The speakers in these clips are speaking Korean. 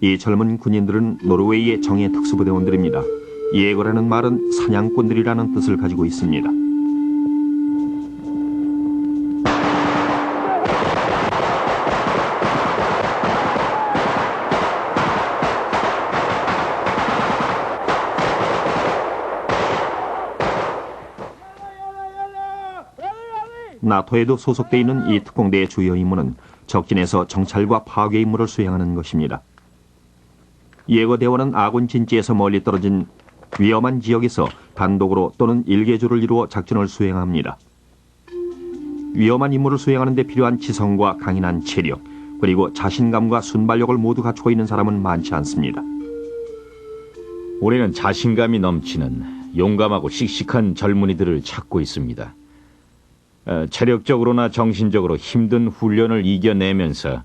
이 젊은 군인들은 노르웨이의 정예 특수부대원들입니다. 예거라는 말은 사냥꾼들이라는 뜻을 가지고 있습니다. 나토에도 소속돼 있는 이 특공대의 주요 임무는 적진에서 정찰과 파괴 임무를 수행하는 것입니다. 예거대원은 아군 진지에서 멀리 떨어진 위험한 지역에서 단독으로 또는 일개조를 이루어 작전을 수행합니다. 위험한 임무를 수행하는 데 필요한 지성과 강인한 체력, 그리고 자신감과 순발력을 모두 갖추고 있는 사람은 많지 않습니다. 우리는 자신감이 넘치는 용감하고 씩씩한 젊은이들을 찾고 있습니다. 체력적으로나 정신적으로 힘든 훈련을 이겨내면서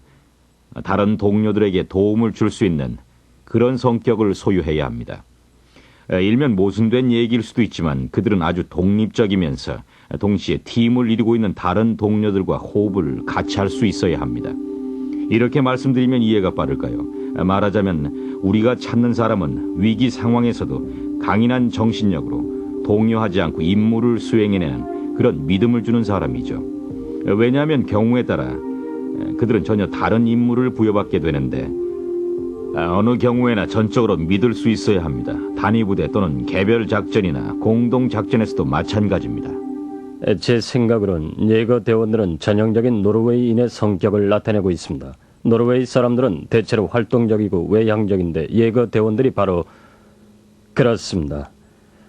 다른 동료들에게 도움을 줄 수 있는 그런 성격을 소유해야 합니다. 일면 모순된 얘기일 수도 있지만 그들은 아주 독립적이면서 동시에 팀을 이루고 있는 다른 동료들과 호흡을 같이 할 수 있어야 합니다. 이렇게 말씀드리면 이해가 빠를까요? 말하자면 우리가 찾는 사람은 위기 상황에서도 강인한 정신력으로 동요하지 않고 임무를 수행해내는 그런 믿음을 주는 사람이죠. 왜냐하면 경우에 따라 그들은 전혀 다른 임무를 부여받게 되는데 어느 경우에나 전적으로 믿을 수 있어야 합니다. 단위부대 또는 개별 작전이나 공동 작전에서도 마찬가지입니다. 제 생각으론 예거 대원들은 전형적인 노르웨이인의 성격을 나타내고 있습니다. 노르웨이 사람들은 대체로 활동적이고 외향적인데 예거 대원들이 바로 그렇습니다.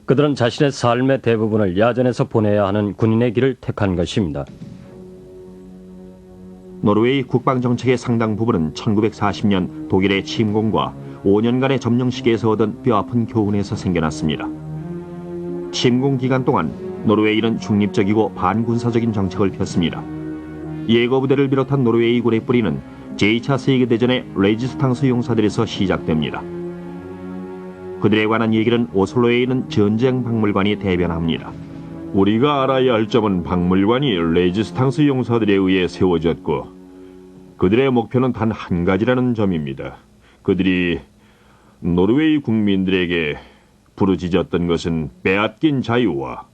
그들은 자신의 삶의 대부분을 야전에서 보내야 하는 군인의 길을 택한 것입니다. 노르웨이 국방정책의 상당 부분은 1940년 독일의 침공과 5년간의 점령시기에서 얻은 뼈아픈 교훈에서 생겨났습니다. 침공 기간 동안 노르웨이는 중립적이고 반군사적인 정책을 폈습니다. 예거부대를 비롯한 노르웨이군의 뿌리는 제2차 세계대전의 레지스탕스 용사들에서 시작됩니다. 그들에 관한 얘기는 오슬로에 있는 전쟁 박물관이 대변합니다. 우리가 알아야 할 점은 박물관이 레지스탕스 용사들에 의해 세워졌고 그들의 목표는 단 한 가지라는 점입니다. 그들이 노르웨이 국민들에게 부르짖었던 것은 빼앗긴 자유와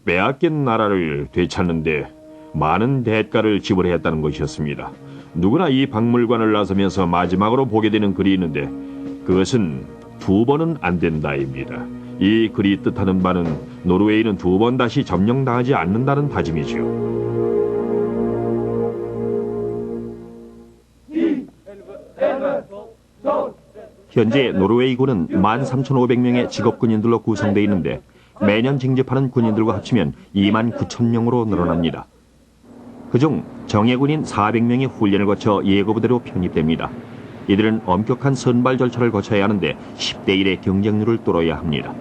빼앗긴 나라를 되찾는 데 많은 대가를 지불해야 했다는 것이었습니다. 누구나 이 박물관을 나서면서 마지막으로 보게 되는 글이 있는데 그것은 2번은 안 된다입니다. 이 글이 뜻하는 바는 노르웨이는 2번 다시 점령당하지 않는다는 다짐이죠. 현재 노르웨이군은 13,500명의 직업군인들로 구성되어 있는데 매년 징집하는 군인들과 합치면 29,000명으로 늘어납니다. 그중 정예군인 400명이 훈련을 거쳐 예고부대로 편입됩니다. 이들은 엄격한 선발 절차를 거쳐야 하는데 10대 1의 경쟁률을 뚫어야 합니다.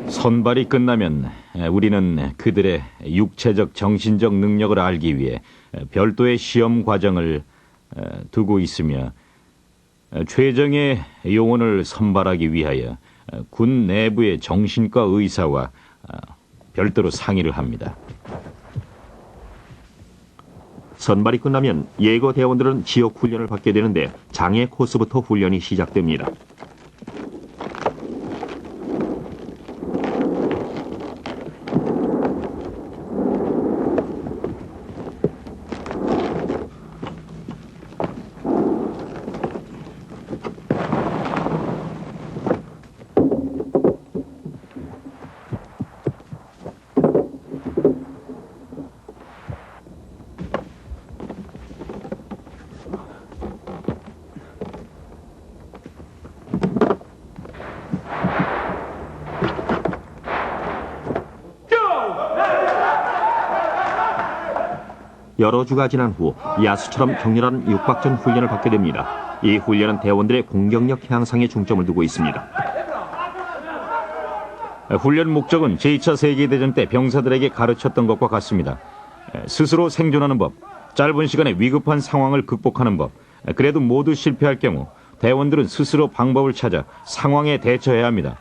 선발이 끝나면 우리는 그들의 육체적, 정신적 능력을 알기 위해 별도의 시험 과정을 두고 있으며 최정예 요원을 선발하기 위하여 군 내부의 정신과 의사와 별도로 상의를 합니다. 선발이 끝나면 예거 대원들은 지역 훈련을 받게 되는데 장애 코스부터 훈련이 시작됩니다. 여러 주가 지난 후 야수처럼 격렬한 육박전 훈련을 받게 됩니다. 이 훈련은 대원들의 공격력 향상에 중점을 두고 있습니다. 훈련 목적은 제2차 세계대전 때 병사들에게 가르쳤던 것과 같습니다. 스스로 생존하는 법, 짧은 시간에 위급한 상황을 극복하는 법, 그래도 모두 실패할 경우 대원들은 스스로 방법을 찾아 상황에 대처해야 합니다.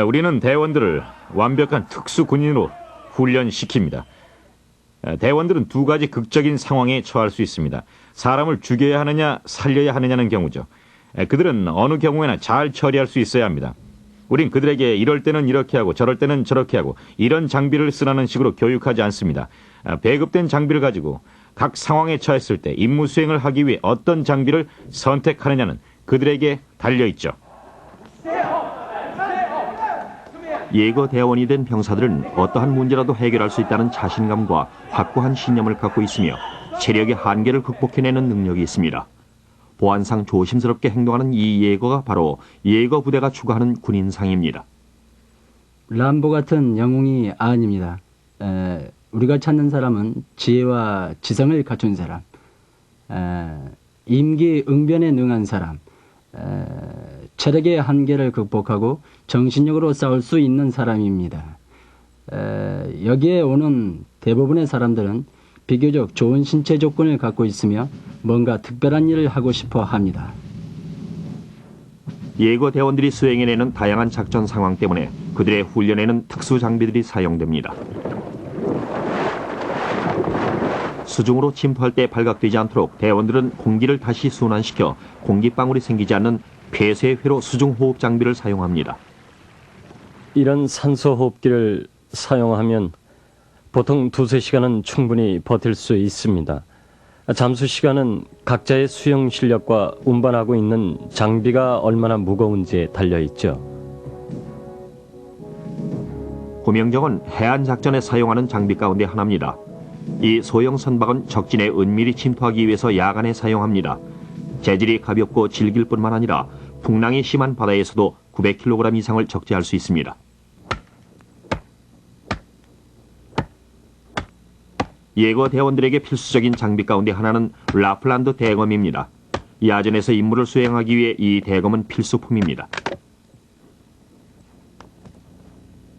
우리는 대원들을 완벽한 특수군인으로 훈련시킵니다. 대원들은 2가지 극적인 상황에 처할 수 있습니다. 사람을 죽여야 하느냐 살려야 하느냐는 경우죠. 그들은 어느 경우에나 잘 처리할 수 있어야 합니다. 우린 그들에게 이럴 때는 이렇게 하고 저럴 때는 저렇게 하고 이런 장비를 쓰라는 식으로 교육하지 않습니다. 배급된 장비를 가지고 각 상황에 처했을 때 임무 수행을 하기 위해 어떤 장비를 선택하느냐는 그들에게 달려있죠. 예거 대원이 된 병사들은 어떠한 문제라도 해결할 수 있다는 자신감과 확고한 신념을 갖고 있으며 체력의 한계를 극복해내는 능력이 있습니다. 보안상 조심스럽게 행동하는 이 예거가 바로 예거 부대가 추구하는 군인상입니다. 람보 같은 영웅이 아닙니다. 우리가 찾는 사람은 지혜와 지성을 갖춘 사람, 임기응변에 능한 사람, 체력의 한계를 극복하고 정신력으로 싸울 수 있는 사람입니다. 여기에 오는 대부분의 사람들은 비교적 좋은 신체 조건을 갖고 있으며 뭔가 특별한 일을 하고 싶어 합니다. 예거 대원들이 수행해내는 다양한 작전 상황 때문에 그들의 훈련에는 특수 장비들이 사용됩니다. 수중으로 침투할 때 발각되지 않도록 대원들은 공기를 다시 순환시켜 공기방울이 생기지 않는 폐쇄회로 수중호흡 장비를 사용합니다. 이런 산소호흡기를 사용하면 보통 2-3시간은 충분히 버틸 수 있습니다. 잠수 시간은 각자의 수영 실력과 운반하고 있는 장비가 얼마나 무거운지에 달려있죠. 구명정은 해안작전에 사용하는 장비 가운데 하나입니다. 이 소형 선박은 적진에 은밀히 침투하기 위해서 야간에 사용합니다. 재질이 가볍고 질길 뿐만 아니라 풍랑이 심한 바다에서도 900kg 이상을 적재할 수 있습니다. 예거 대원들에게 필수적인 장비 가운데 하나는 라플란드 대검입니다. 야전에서 임무를 수행하기 위해 이 대검은 필수품입니다.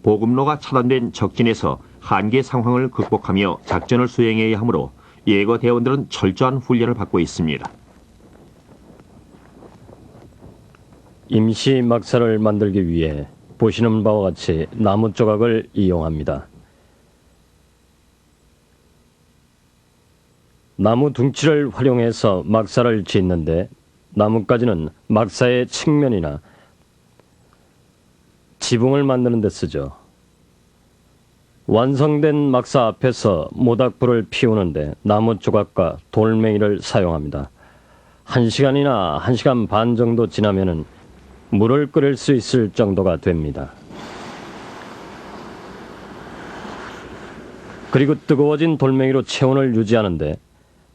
보급로가 차단된 적진에서 한계 상황을 극복하며 작전을 수행해야 하므로 예거 대원들은 철저한 훈련을 받고 있습니다. 임시 막사를 만들기 위해 보시는 바와 같이 나무 조각을 이용합니다. 나무 둥치를 활용해서 막사를 짓는데 나뭇가지는 막사의 측면이나 지붕을 만드는 데 쓰죠. 완성된 막사 앞에서 모닥불을 피우는데 나무 조각과 돌멩이를 사용합니다. 1시간이나 1시간 반 정도 지나면은 물을 끓일 수 있을 정도가 됩니다. 그리고 뜨거워진 돌멩이로 체온을 유지하는데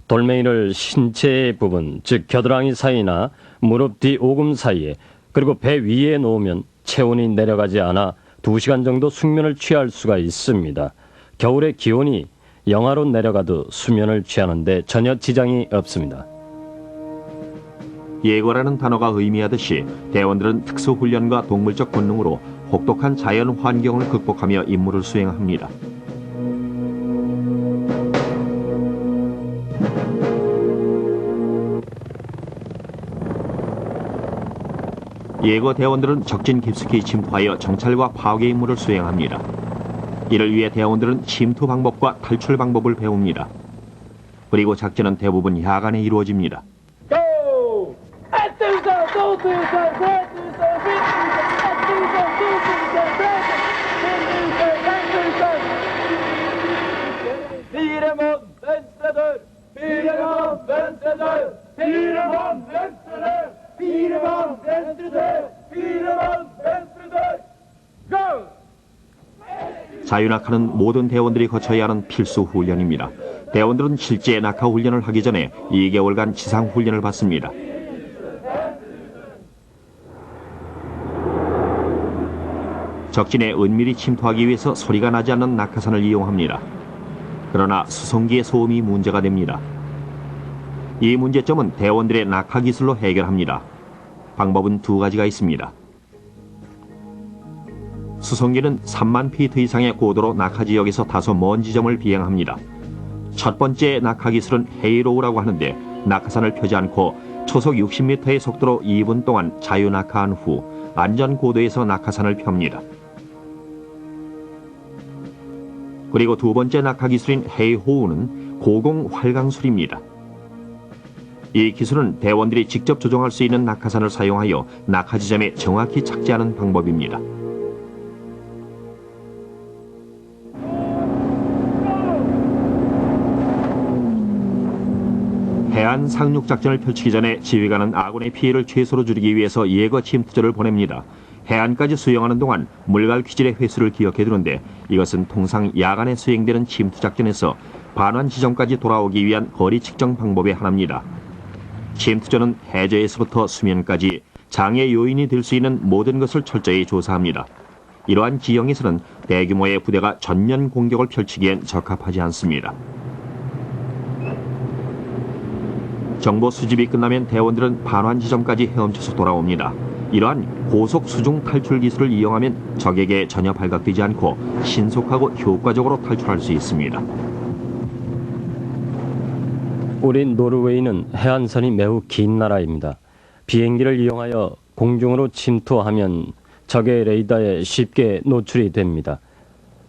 돌멩이를 신체의 부분, 즉 겨드랑이 사이나 무릎 뒤 오금 사이에 그리고 배 위에 놓으면 체온이 내려가지 않아 2시간 정도 숙면을 취할 수가 있습니다. 겨울에 기온이 영하로 내려가도 수면을 취하는데 전혀 지장이 없습니다. 예거라는 단어가 의미하듯이 대원들은 특수훈련과 동물적 본능으로 혹독한 자연 환경을 극복하며 임무를 수행합니다. 예거 대원들은 적진 깊숙이 침투하여 정찰과 파괴 임무를 수행합니다. 이를 위해 대원들은 침투 방법과 탈출 방법을 배웁니다. 그리고 작전은 대부분 야간에 이루어집니다. 자유낙하는 모든 대원들이 거쳐야 하는 필수 훈련입니다. 대원들은 실제 낙하 훈련을 하기 전에 2개월간 지상 훈련을 받습니다. 적진에 은밀히 침투하기 위해서 소리가 나지 않는 낙하산을 이용합니다. 그러나 수송기의 소음이 문제가 됩니다. 이 문제점은 대원들의 낙하 기술로 해결합니다. 방법은 2가지가 있습니다. 수송기는 3만 피트 이상의 고도로 낙하 지역에서 다소 먼 지점을 비행합니다. 첫 번째 낙하 기술은 헤이로우라고 하는데 낙하산을 펴지 않고 초속 60m의 속도로 2분 동안 자유 낙하한 후 안전 고도에서 낙하산을 펴니다. 그리고 2번째 낙하 기술인 헤이호우는 고공 활강술입니다. 이 기술은 대원들이 직접 조종할 수 있는 낙하산을 사용하여 낙하 지점에 정확히 착지하는 방법입니다. 해안 상륙 작전을 펼치기 전에 지휘관은 아군의 피해를 최소로 줄이기 위해서 예거 침투조를 보냅니다. 해안까지 수영하는 동안 물갈 퀴질의 횟수를 기억해 두는데 이것은 통상 야간에 수행되는 침투 작전에서 반환 지점까지 돌아오기 위한 거리 측정 방법의 하나입니다. 침투조는 해저에서부터 수면까지 장애 요인이 될 수 있는 모든 것을 철저히 조사합니다. 이러한 지형에서는 대규모의 부대가 전면 공격을 펼치기엔 적합하지 않습니다. 정보 수집이 끝나면 대원들은 반환 지점까지 헤엄쳐서 돌아옵니다. 이러한 고속 수중 탈출 기술을 이용하면 적에게 전혀 발각되지 않고 신속하고 효과적으로 탈출할 수 있습니다. 우리 노르웨이는 해안선이 매우 긴 나라입니다. 비행기를 이용하여 공중으로 침투하면 적의 레이더에 쉽게 노출이 됩니다.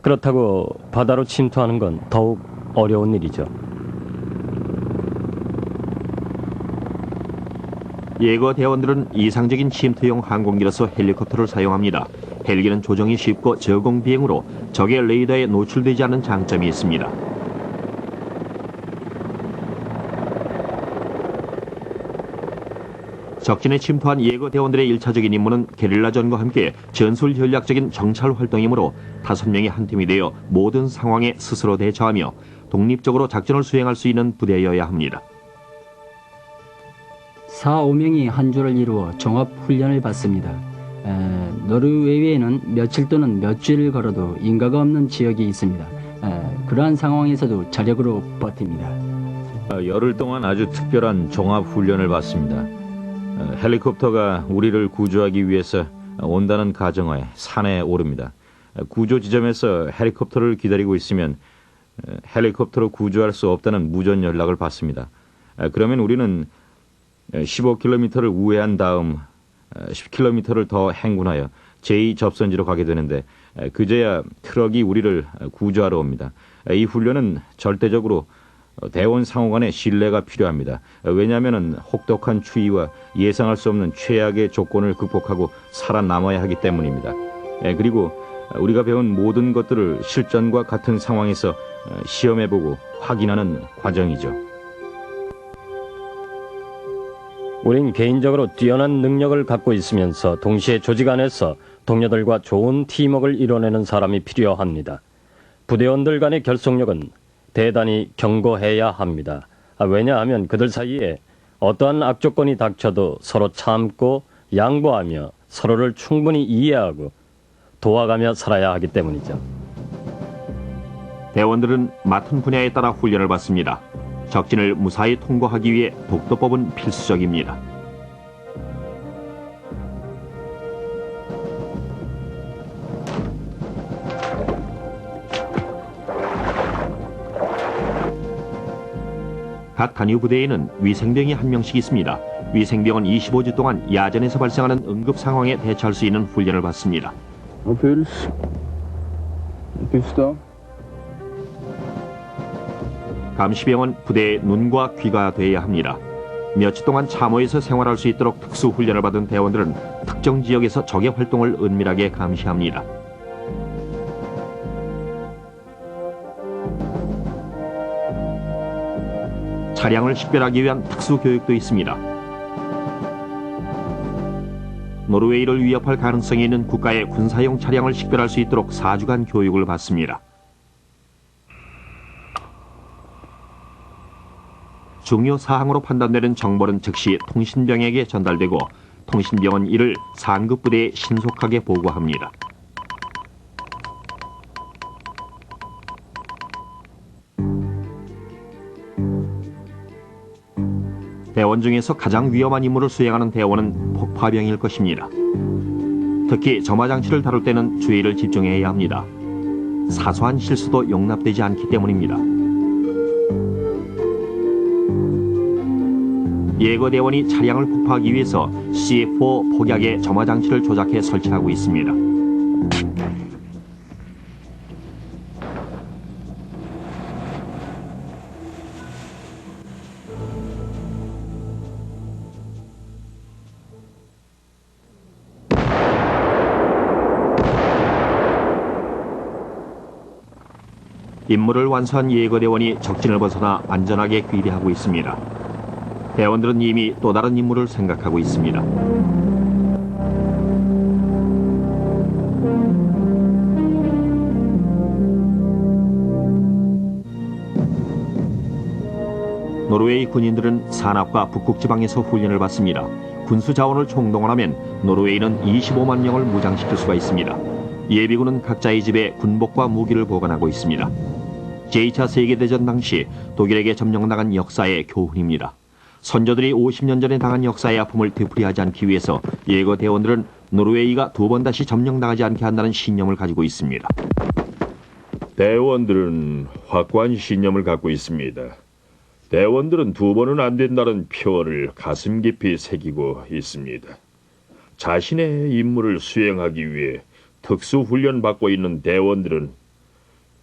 그렇다고 바다로 침투하는 건 더욱 어려운 일이죠. 예거 대원들은 이상적인 침투용 항공기로서 헬리콥터를 사용합니다. 헬기는 조정이 쉽고 저공 비행으로 적의 레이더에 노출되지 않는 장점이 있습니다. 적진에 침투한 예거 대원들의 1차적인 임무는 게릴라전과 함께 전술 전략적인 정찰 활동이므로 5명이 한 팀이 되어 모든 상황에 스스로 대처하며 독립적으로 작전을 수행할 수 있는 부대여야 합니다. 4, 5명이 한 줄을 이루어 종합훈련을 받습니다. 노르웨이에는 며칠 또는 몇 주를 걸어도 인가가 없는 지역이 있습니다. 그러한 상황에서도 자력으로 버팁니다. 열흘 동안 아주 특별한 종합훈련을 받습니다. 헬리콥터가 우리를 구조하기 위해서 온다는 가정하에 산에 오릅니다. 구조 지점에서 헬리콥터를 기다리고 있으면 헬리콥터로 구조할 수 없다는 무전 연락을 받습니다. 그러면 우리는 15km를 우회한 다음 10km를 더 행군하여 제2접선지로 가게 되는데 그제야 트럭이 우리를 구조하러 옵니다. 이 훈련은 절대적으로 대원 상호 간의 신뢰가 필요합니다. 왜냐하면 혹독한 추위와 예상할 수 없는 최악의 조건을 극복하고 살아남아야 하기 때문입니다. 그리고 우리가 배운 모든 것들을 실전과 같은 상황에서 시험해보고 확인하는 과정이죠. 우린 개인적으로 뛰어난 능력을 갖고 있으면서 동시에 조직 안에서 동료들과 좋은 팀워크를 이뤄내는 사람이 필요합니다. 부대원들 간의 결속력은 대단히 견고해야 합니다. 왜냐하면 그들 사이에 어떠한 악조건이 닥쳐도 서로 참고 양보하며 서로를 충분히 이해하고 도와가며 살아야 하기 때문이죠. 대원들은 맡은 분야에 따라 훈련을 받습니다. 적진을 무사히 통과하기 위해 독도법은 필수적입니다. 각 단위 부대에는 위생병이 한 명씩 있습니다. 위생병은 25주 동안 야전에서 발생하는 응급 상황에 대처할 수 있는 훈련을 받습니다. 감시병은 부대의 눈과 귀가 되어야 합니다. 며칠 동안 참호에서 생활할 수 있도록 특수 훈련을 받은 대원들은 특정 지역에서 적의 활동을 은밀하게 감시합니다. 차량을 식별하기 위한 특수 교육도 있습니다. 노르웨이를 위협할 가능성이 있는 국가의 군사용 차량을 식별할 수 있도록 4주간 교육을 받습니다. 중요 사항으로 판단되는 정보는 즉시 통신병에게 전달되고 통신병은 이를 상급 부대에 신속하게 보고합니다. 대원 중에서 가장 위험한 임무를 수행하는 대원은 폭파병일 것입니다. 특히 점화장치를 다룰 때는 주의를 집중해야 합니다. 사소한 실수도 용납되지 않기 때문입니다. 예거대원이 차량을 폭파하기 위해서 C4 폭약의 점화장치를 조작해 설치하고 있습니다. 임무를 완수한 예거대원이 적진을 벗어나 안전하게 귀리하고 있습니다. 대원들은 이미 또 다른 임무를 생각하고 있습니다. 노르웨이 군인들은 산악과 북극 지방에서 훈련을 받습니다. 군수 자원을 총동원하면 노르웨이는 25만 명을 무장시킬 수가 있습니다. 예비군은 각자의 집에 군복과 무기를 보관하고 있습니다. 제2차 세계대전 당시 독일에게 점령당한 역사의 교훈입니다. 선조들이 50년 전에 당한 역사의 아픔을 되풀이하지 않기 위해서 예거 대원들은 노르웨이가 두 번 다시 점령당하지 않게 한다는 신념을 가지고 있습니다. 대원들은 확고한 신념을 갖고 있습니다. 대원들은 두 번은 안 된다는 표어를 가슴 깊이 새기고 있습니다. 자신의 임무를 수행하기 위해 특수훈련 받고 있는 대원들은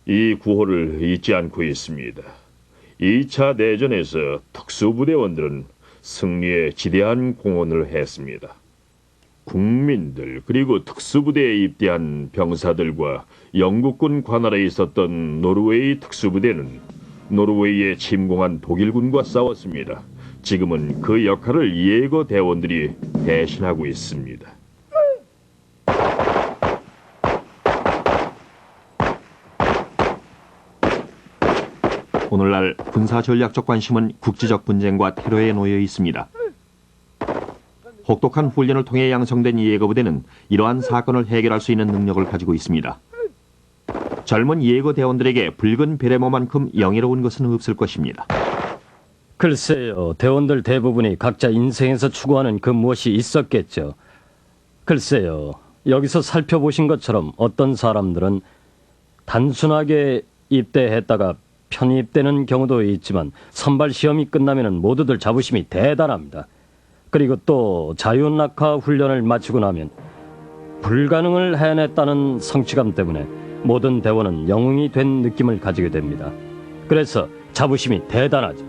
이 구호를 잊지 않고 있습니다. 2차 대전에서 특수부대원들은 승리에 지대한 공헌을 했습니다. 국민들 그리고 특수부대에 입대한 병사들과 영국군 관할에 있었던 노르웨이 특수부대는 노르웨이에 침공한 독일군과 싸웠습니다. 지금은 그 역할을 예거 대원들이 대신하고 있습니다. 오늘날 군사 전략적 관심은 국지적 분쟁과 테러에 놓여 있습니다. 혹독한 훈련을 통해 양성된 예거부대는 이러한 사건을 해결할 수 있는 능력을 가지고 있습니다. 젊은 예거 대원들에게 붉은 베레모만큼 영예로운 것은 없을 것입니다. 글쎄요, 대원들 대부분이 각자 인생에서 추구하는 그 무엇이 있었겠죠. 글쎄요, 여기서 살펴보신 것처럼 어떤 사람들은 단순하게 입대했다가 편입되는 경우도 있지만 선발 시험이 끝나면 모두들 자부심이 대단합니다. 그리고 또 자유낙하 훈련을 마치고 나면 불가능을 해냈다는 성취감 때문에 모든 대원은 영웅이 된 느낌을 가지게 됩니다. 그래서 자부심이 대단하죠.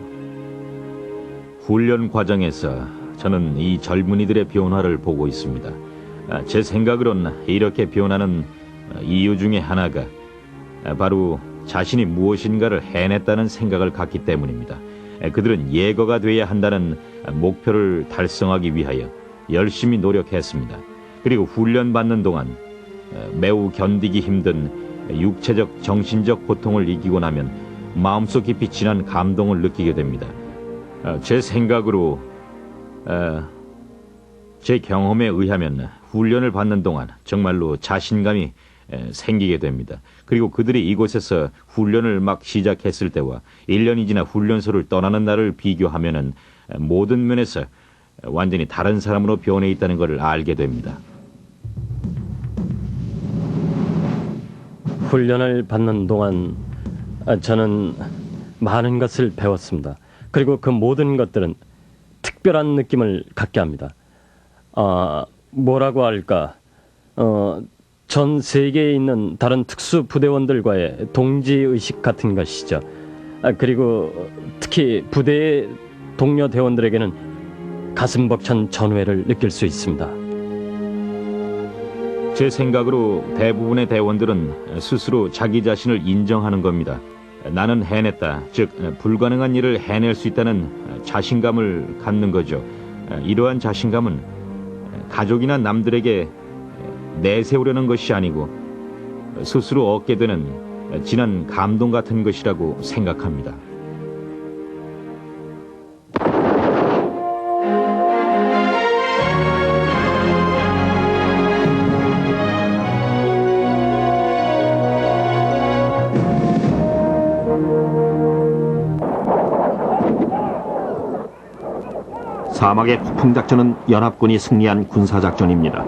훈련 과정에서 저는 이 젊은이들의 변화를 보고 있습니다. 제 생각으로는 이렇게 변하는 이유 중에 하나가 바로 자신이 무엇인가를 해냈다는 생각을 갖기 때문입니다. 그들은 예거가 돼야 한다는 목표를 달성하기 위하여 열심히 노력했습니다. 그리고 훈련받는 동안 매우 견디기 힘든 육체적, 정신적 고통을 이기고 나면 마음속 깊이 진한 감동을 느끼게 됩니다. 제 생각으로, 제 경험에 의하면 훈련을 받는 동안 정말로 자신감이 생기게 됩니다. 그리고 그들이 이곳에서 훈련을 막 시작했을 때와 1년이 지나 훈련소를 떠나는 날을 비교하면은 모든 면에서 완전히 다른 사람으로 변해 있다는 것을 알게 됩니다. 훈련을 받는 동안 저는 많은 것을 배웠습니다. 그리고 그 모든 것들은 특별한 느낌을 갖게 합니다. 뭐라고 할까? 전 세계에 있는 다른 특수 부대원들과의 동지의식 같은 것이죠. 그리고 특히 부대의 동료 대원들에게는 가슴 벅찬 전회를 느낄 수 있습니다. 제 생각으로 대부분의 대원들은 스스로 자기 자신을 인정하는 겁니다. 나는 해냈다, 즉 불가능한 일을 해낼 수 있다는 자신감을 갖는 거죠. 이러한 자신감은 가족이나 남들에게 내세우려는 것이 아니고 스스로 얻게 되는 진한 감동 같은 것이라고 생각합니다. 사막의 폭풍작전은 연합군이 승리한 군사작전입니다.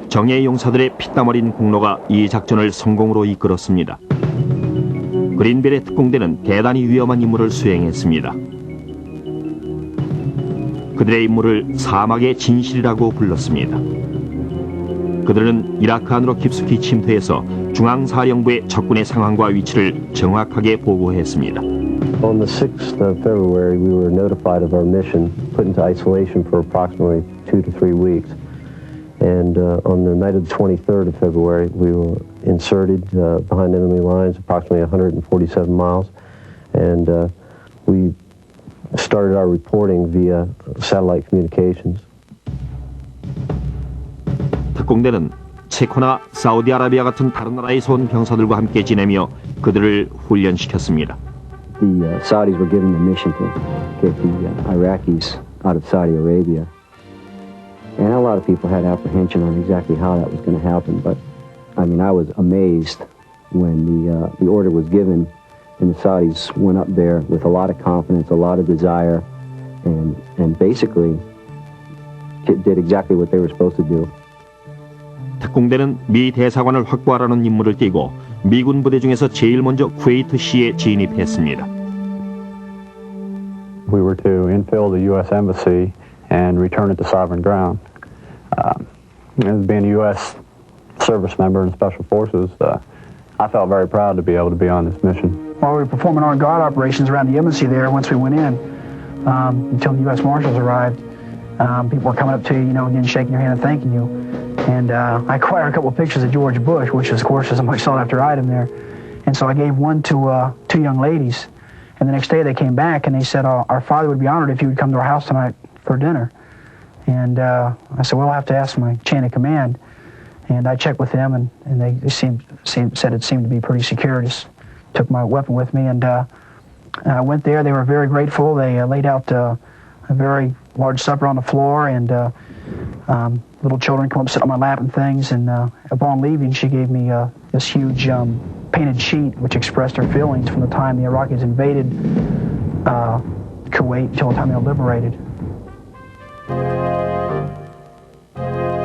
정예의 용사들의 피땀 어린 공로가 이 작전을 성공으로 이끌었습니다. 그린벨의 특공대는 대단히 위험한 임무를 수행했습니다. 그들의 임무를 사막의 진실이라고 불렀습니다. 그들은 이라크 안으로 깊숙이 침투해서 중앙사령부의 적군의 상황과 위치를 정확하게 보고했습니다. On the 6th of February, we were notified of our mission, put into isolation for approximately 2 to 3 weeks. And on the night of the 23rd of February, we were inserted behind enemy lines, approximately 147 miles, and we started our reporting via satellite communications. 특공대는 체코나 사우디아라비아 같은 다른 나라에서 온 병사들과 함께 지내며 그들을 훈련시켰습니다. The Saudis were given the mission to get the Iraqis out of Saudi Arabia. And a lot of people had apprehension on exactly how that was going to happen. But, I mean, I was amazed when the order was given and the Saudis went up there with a lot of confidence, a lot of desire, and basically did exactly what they were supposed to do. 특공대는 미 대사관을 확보하라는 임무를 띠고 미군 부대 중에서 제일 먼저 쿠웨이트시에 진입했습니다. We were to infill the U.S. Embassy and return it to sovereign ground. As being a U.S. service member in Special Forces, I felt very proud to be able to be on this mission. While we were performing our guard operations around the embassy there, once we went in, until the U.S. Marshals arrived, people were coming up to you, again shaking your hand and thanking you. And I acquired a couple of pictures of George Bush, which, of course, is a much sought-after item there. And so I gave one to two young ladies. And the next day they came back and they said, our father would be honored if you would come to our house tonight for dinner. And I said, well, I'll have to ask my chain of command. And I checked with them, and they said it seemed to be pretty secure. Just took my weapon with me, and I went there. They were very grateful. They laid out a very large supper on the floor, and little children come up, sit on my lap and things. And upon leaving, she gave me this huge painted sheet which expressed her feelings from the time the Iraqis invaded Kuwait until the time they were liberated.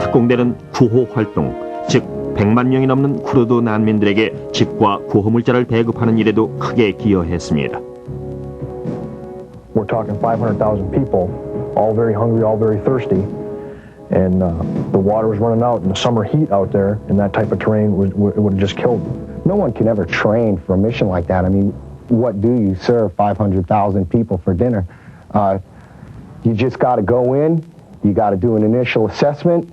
특공대는 구호 활동, 즉 100만 명이 넘는 쿠르드 난민들에게 집과 구호물자를 배급하는 일에도 크게 기여했습니다. We're talking 500,000 people, all very hungry, all very thirsty. And the water was running out, and the summer heat out there in that type of terrain would have just killed them. No one can ever train for a mission like that. I mean, what do you serve 500,000 people for dinner? You just got to go in, you got to do an initial assessment,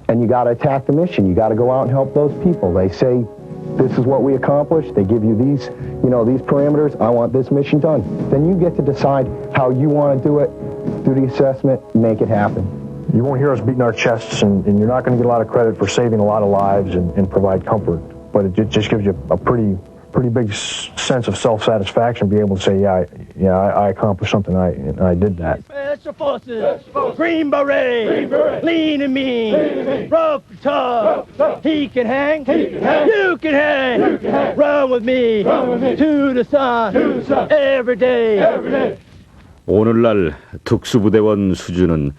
and you got to attack the mission. You got to go out and help those people. They say, this is what we accomplished. They give you these, these parameters. I want this mission done. Then you get to decide how you want to do it, do the assessment, make it happen. You won't hear us beating our chests, and you're not going to get a lot of credit for saving a lot of lives and provide comfort. But it just gives you a pretty big sense of self-satisfaction, be able to say, I accomplished something, I did that. Special Forces, Green Beret, lean and mean, rough and tough, he can hang, you can hang, run with me, to the sun, every day. 오늘날 특수부대원 수준은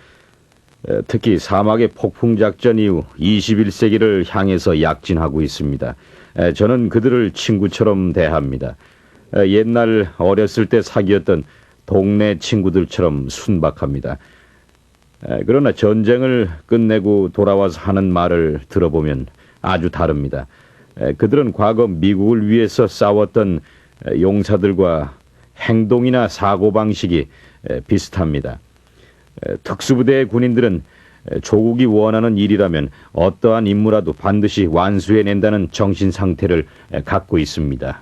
특히 사막의 폭풍작전 이후 21세기를 향해서 약진하고 있습니다. 저는 그들을 친구처럼 대합니다. 옛날 어렸을 때 사귀었던 동네 친구들처럼 순박합니다. 그러나 전쟁을 끝내고 돌아와서 하는 말을 들어보면 아주 다릅니다. 그들은 과거 미국을 위해서 싸웠던 용사들과 행동이나 사고방식이 비슷합니다. 특수부대의 군인들은 조국이 원하는 일이라면 어떠한 임무라도 반드시 완수해낸다는 정신 상태를 갖고 있습니다.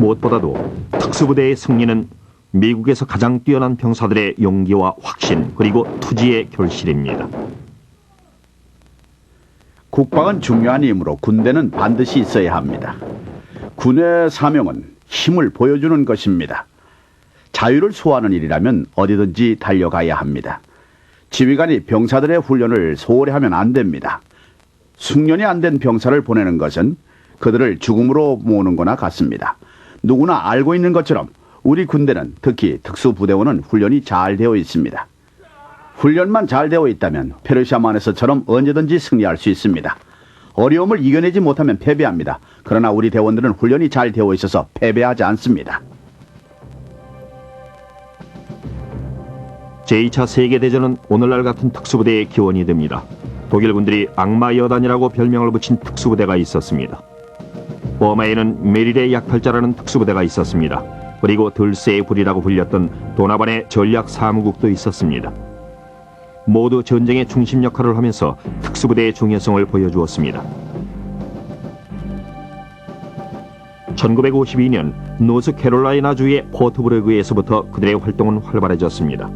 무엇보다도 특수부대의 승리는 미국에서 가장 뛰어난 병사들의 용기와 확신 그리고 투지의 결실입니다. 국방은 중요한 힘으로 군대는 반드시 있어야 합니다. 군의 사명은 힘을 보여주는 것입니다. 자유를 소화하는 일이라면 어디든지 달려가야 합니다. 지휘관이 병사들의 훈련을 소홀히 하면 안 됩니다. 숙련이 안 된 병사를 보내는 것은 그들을 죽음으로 모으는 거나 같습니다. 누구나 알고 있는 것처럼 우리 군대는 특히 특수부대원은 훈련이 잘 되어 있습니다. 훈련만 잘 되어 있다면 페르시아만에서처럼 언제든지 승리할 수 있습니다. 어려움을 이겨내지 못하면 패배합니다. 그러나 우리 대원들은 훈련이 잘 되어 있어서 패배하지 않습니다. 제2차 세계대전은 오늘날 같은 특수부대의 기원이 됩니다. 독일군들이 악마 여단이라고 별명을 붙인 특수부대가 있었습니다. 버마에는 메릴의 약탈자라는 특수부대가 있었습니다. 그리고 들새의 불이라고 불렸던 도나반의 전략사무국도 있었습니다. 모두 전쟁의 중심 역할을 하면서 특수부대의 중요성을 보여주었습니다. 1952년 노스캐롤라이나주의 포트브레그에서부터 그들의 활동은 활발해졌습니다.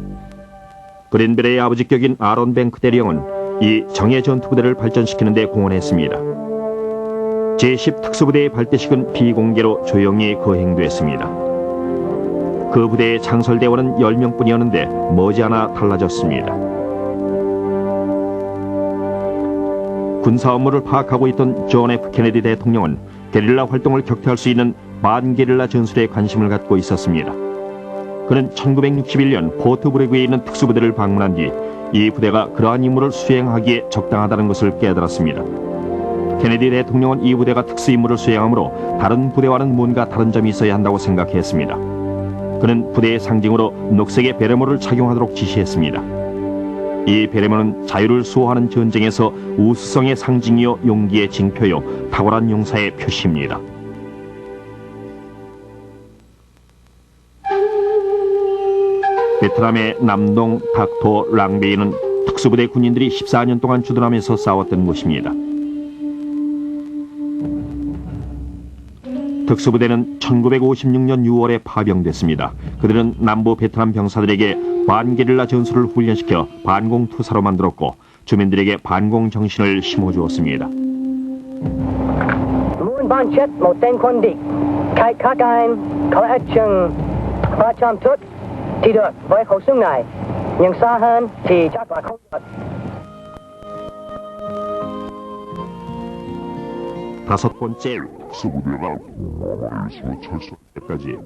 그린벨의 아버지 격인 아론 뱅크 대령은 이 정예 전투부대를 발전시키는 데 공헌했습니다. 제10 특수부대의 발대식은 비공개로 조용히 거행됐습니다. 그 부대의 창설대원은 10명뿐이었는데 머지않아 달라졌습니다. 군사 업무를 파악하고 있던 존 F 케네디 대통령은 게릴라 활동을 격퇴할 수 있는 반게릴라 전술에 관심을 갖고 있었습니다. 그는 1961년 포트브레그에 있는 특수부대를 방문한 뒤 이 부대가 그러한 임무를 수행하기에 적당하다는 것을 깨달았습니다. 케네디 대통령은 이 부대가 특수임무를 수행하므로 다른 부대와는 뭔가 다른 점이 있어야 한다고 생각했습니다. 그는 부대의 상징으로 녹색의 베레모를 착용하도록 지시했습니다. 이 베레모는 자유를 수호하는 전쟁에서 우수성의 상징이요 용기의 징표요 탁월한 용사의 표시입니다. 베트남의 남동 닥토 랑베이는 특수부대 군인들이 14년 동안 주둔하면서 싸웠던 곳입니다. 특수부대는 1956년 6월에 파병됐습니다. 그들은 남부 베트남 병사들에게 반게릴라 전술을 훈련시켜 반공투사로 만들었고 주민들에게 반공 정신을 심어주었습니다. 다섯 번째 특수부대가 노르웨이로 철수할 때까지